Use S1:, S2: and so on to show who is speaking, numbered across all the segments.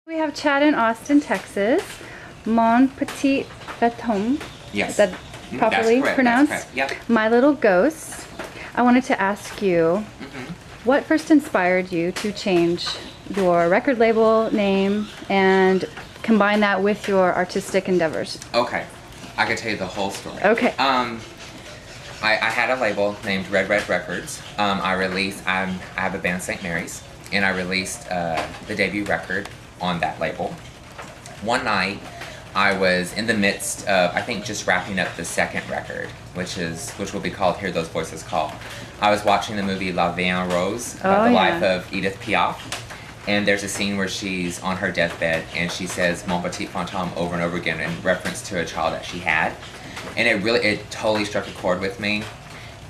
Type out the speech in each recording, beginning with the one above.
S1: We have Chad in Austin, Texas. Mon petit fantome.
S2: Yes.
S1: Is that properly pronounced?
S2: That's correct. Yep.
S1: My little ghost. I wanted to ask you, what first inspired you to change your record label name and combine that with your artistic endeavors?
S2: Okay. I can tell you the whole story.
S1: Okay.
S2: I had a label named Red Records. I have a band, St. Mary's, and I released the debut record on that label. One night, I was in the midst of, I think, just wrapping up the second record, which will be called Hear Those Voices Call. I was watching the movie La Vie en Rose, about the life of Edith Piaf, and there's a scene where she's on her deathbed and she says "Mon petit fantome" over and over again in reference to a child that she had, and it totally struck a chord with me,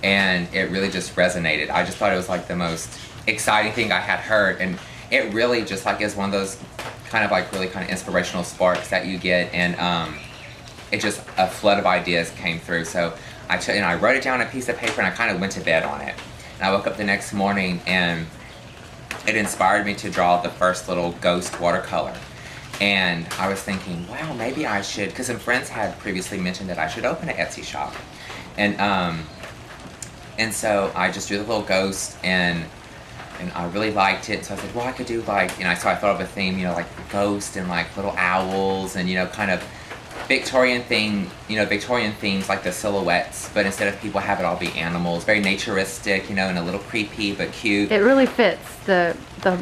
S2: and it really just resonated. I just thought it was like the most exciting thing I had heard, and it really just like is one of those really kind of inspirational sparks that you get, and it just, a flood of ideas came through. So I wrote it down on a piece of paper and I kind of went to bed on it. And I woke up the next morning and it inspired me to draw the first little ghost watercolor. And I was thinking, wow, maybe I should, because some friends had previously mentioned that I should open an Etsy shop. And so I just drew the little ghost, and I really liked it. So I said, well, I could do so I thought of a theme, like ghost and like little owls and, kind of Victorian themes like the silhouettes, but instead of people have it all be animals, very naturistic, and a little creepy but cute.
S1: It really fits the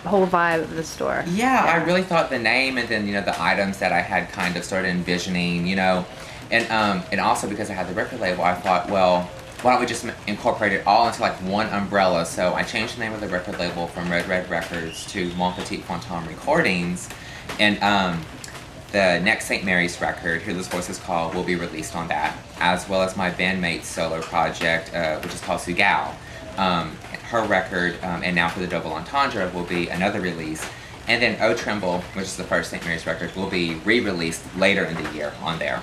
S1: whole vibe of the store.
S2: Yeah, I really thought the name and then, the items that I had kind of started envisioning, and also because I had the record label, I thought, well, why don't we just incorporate it all into like one umbrella? So I changed the name of the record label from Red Records to Mon Petit Fantome Recordings, and the next St. Mary's record, Hear Those Voices Call, will be released on that, as well as my bandmate's solo project, which is called Sugal. Her record, and Now for the Double Entendre, will be another release. And then O Tremble, which is the first St. Mary's record, will be re-released later in the year on there.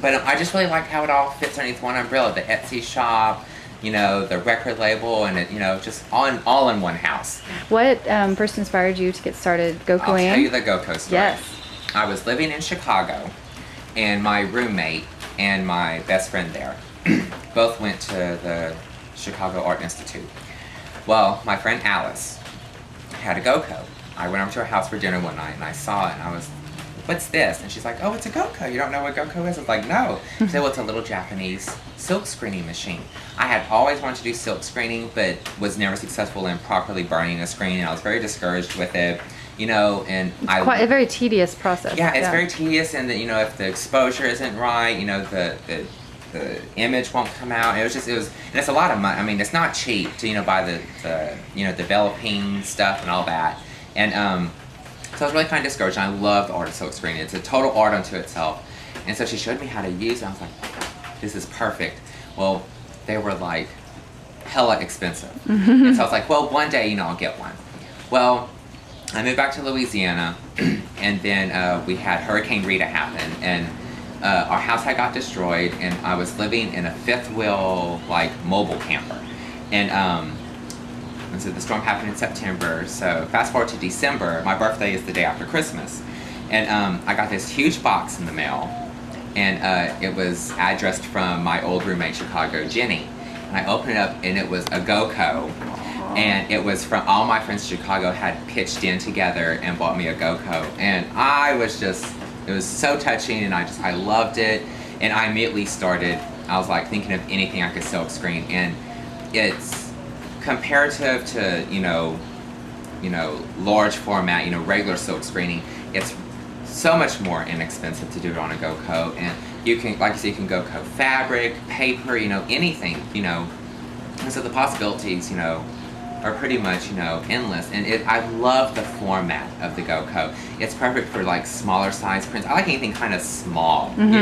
S2: But I just really like how it all fits underneath one umbrella. The Etsy shop, the record label, and it, just all in one house.
S1: What first inspired you to get started GoCoing?
S2: I'll tell you the GoCo story.
S1: Yes.
S2: I was living in Chicago, and my roommate and my best friend there both went to the Chicago Art Institute. Well, my friend Alice had a GoCo. I went over to her house for dinner one night, and I saw it, and I was, what's this? And she's like, oh, it's a GoCo. You don't know what GoCo is? I was like, no. She said, well, it's a little Japanese silk screening machine. I had always wanted to do silk screening, but was never successful in properly burning a screen, and I was very discouraged with it. And
S1: it's quite a very tedious process.
S2: Yeah, it's very tedious, and if the exposure isn't right, the image won't come out. And it's a lot of money. I mean, it's not cheap to buy the developing stuff and all that. And so I was really kind of discouraged. And I love the art of silk screening. It's a total art unto itself. And so she showed me how to use it. I was like, this is perfect. Well, they were like hella expensive. And so I was like, well, one day, I'll get one. Well, I moved back to Louisiana, and then we had Hurricane Rita happen, and our house had got destroyed, and I was living in a fifth wheel, mobile camper. And so the storm happened in September, so fast forward to December, my birthday is the day after Christmas. And I got this huge box in the mail, and it was addressed from my old roommate, Chicago, Jenny. And I opened it up, and it was a GoCo. And it was from all my friends in Chicago had pitched in together and bought me a GoCo. And it was so touching, and I loved it. And I immediately started, I was like thinking of anything I could silk screen. And it's comparative to, large format, regular silk screening. It's so much more inexpensive to do it on a GoCo. And you can, like you said, you can GoCo fabric, paper, anything, And so the possibilities, are pretty much, endless. And I love the format of the GoCo. It's perfect for smaller size prints. I like anything kind of small, and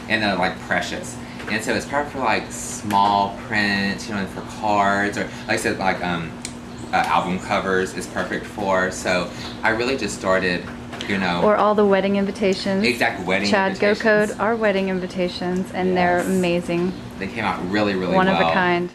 S2: they're precious. And so it's perfect for small prints, and for cards, or like I said, album covers is perfect for. So I really just started,
S1: Or all the wedding invitations.
S2: Exactly, wedding
S1: invitations. Chad
S2: invitations.
S1: GoCo'd our wedding invitations, and they're amazing.
S2: They came out really, really
S1: One
S2: well.
S1: of a kind.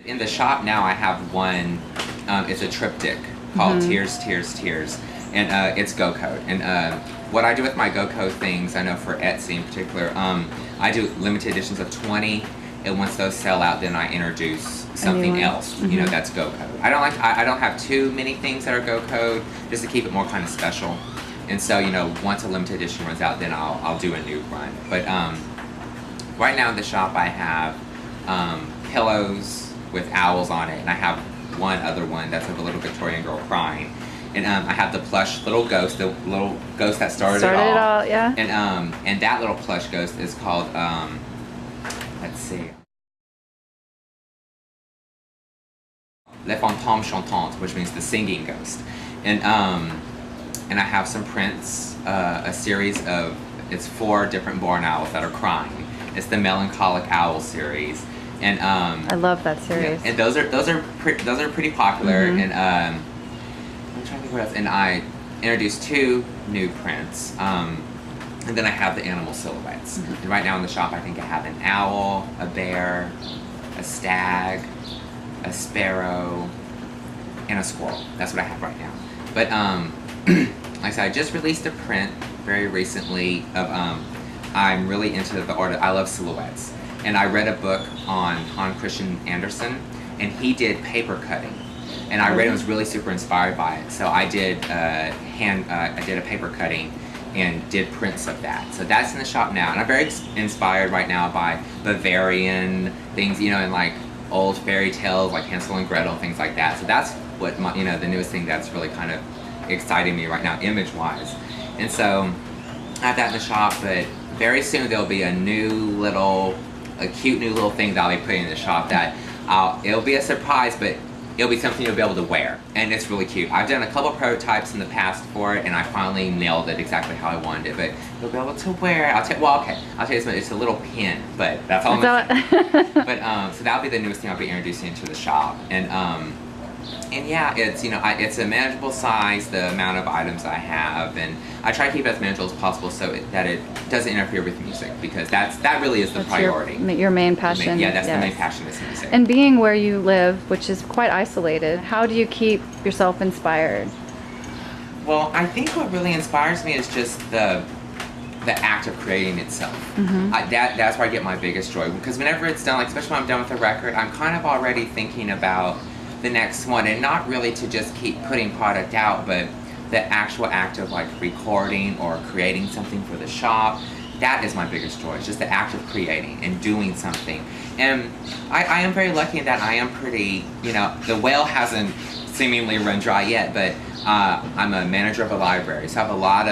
S2: In the shop now, I have one. It's a triptych called Tears, Tears, Tears, and it's Go Code. And what I do with my Go Code things, I know for Etsy in particular, I do limited editions of 20, and once those sell out, then I introduce something else. You know, that's Go Code. I don't have too many things that are Go Code, just to keep it more kind of special. And so, you know, once a limited edition runs out, then I'll do a new run. But right now in the shop, I have pillows with owls on it, and I have one other one that's of a little Victorian girl crying. And I have the plush little ghost, the little ghost that started it all.
S1: Yeah.
S2: And that little plush ghost is called, let's see, le fantome chantant, which means the singing ghost. And I have some prints, a series of, it's 4 different barn owls that are crying. It's the Melancholic Owl series. And
S1: I love that series.
S2: Yeah, and those are pretty popular. And I'm trying to think what else. And I introduced 2 new prints. And then I have the animal silhouettes. And right now in the shop, I think I have an owl, a bear, a stag, a sparrow, and a squirrel. That's what I have right now. But like I said, I just released a print very recently of I'm really into the art. I love silhouettes. And I read a book on Hans Christian Andersen, and he did paper cutting. And I read it and was really super inspired by it. So I did I did a paper cutting and did prints of that. So that's in the shop now. And I'm very inspired right now by Bavarian things, you know, and like old fairy tales like Hansel and Gretel and things like that. So that's what my, you know, the newest thing that's really kind of exciting me right now, image-wise. And so I have that in the shop, but very soon there'll be a cute new little thing that I'll be putting in the shop that it'll be a surprise, but it'll be something you'll be able to wear. And it's really cute. I've done a couple prototypes in the past for it, and I finally nailed it exactly how I wanted it, but you'll be able to wear it. I'll tell you this much, it's a little pin, but that's all I'm saying. But so that'll be the newest thing I'll be introducing into the shop. And yeah, it's, you know, it's a manageable size, the amount of items I have, and I try to keep it as manageable as possible so that it doesn't interfere with music, because that really is the priority.
S1: Your main passion.
S2: That's the main passion is music.
S1: And being where you live, which is quite isolated, how do you keep yourself inspired?
S2: Well, I think what really inspires me is just the act of creating itself. That's where I get my biggest joy, because whenever it's done, like especially when I'm done with a record, I'm kind of already thinking about the next one, and not really to just keep putting product out, but the actual act of like recording or creating something for the shop. That is my biggest joy. It's just the act of creating and doing something. And I am very lucky in that I am pretty, you know, the well hasn't seemingly run dry yet, but I'm a manager of a library, so I have a lot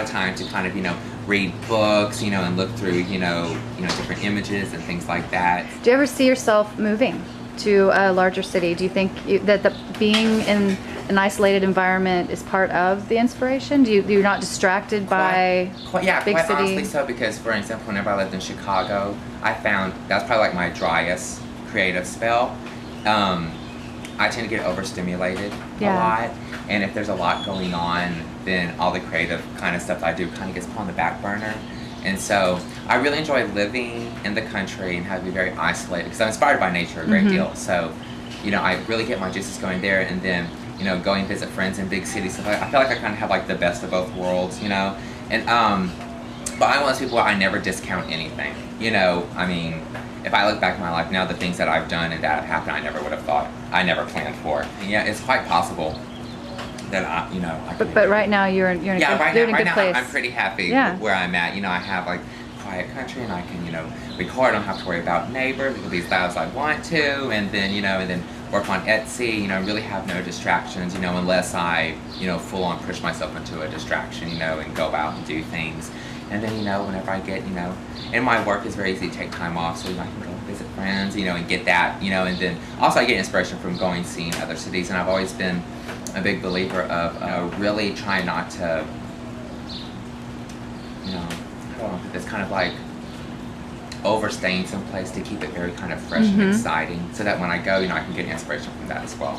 S2: of time to kind of, you know, read books, you know, and look through, you know, different images and things like that.
S1: Do you ever see yourself moving to a larger city? Do you think that being in an isolated environment is part of the inspiration? You're not distracted by
S2: quite
S1: big city?
S2: Honestly so, because for example, whenever I lived in Chicago, I found that's probably like my driest creative spell. I tend to get overstimulated a lot, and if there's a lot going on, then all the creative kind of stuff I do kind of gets put on the back burner. And so I really enjoy living in the country and have to be very isolated, because I'm inspired by nature a great deal. So, you know, I really get my juices going there, and then, you know, going to visit friends in big cities. So I feel like I kind of have like the best of both worlds, you know. And but I'm one of those people where I never discount anything. You know, I mean, if I look back at my life now, the things that I've done and that have happened, I never would have thought, I never planned for. And yeah, it's quite possible that I
S1: but right now you're in a good place.
S2: I'm pretty happy where I'm at. You know, I have like quiet country, and I can, you know, record. I don't have to worry about neighbors because these loud as I want to, and then work on Etsy. You know, really have no distractions. You know, unless I, you know, full on push myself into a distraction. You know, and go out and do things. And then, you know, whenever I get, you know, and my work is very easy to take time off, so, you know, I can go visit friends, you know, and get that, you know, and then also I get inspiration from going, seeing other cities, and I've always been a big believer of really trying not to, you know, I don't know, it's kind of like overstaying someplace to keep it very kind of fresh and exciting, so that when I go, you know, I can get inspiration from that as well.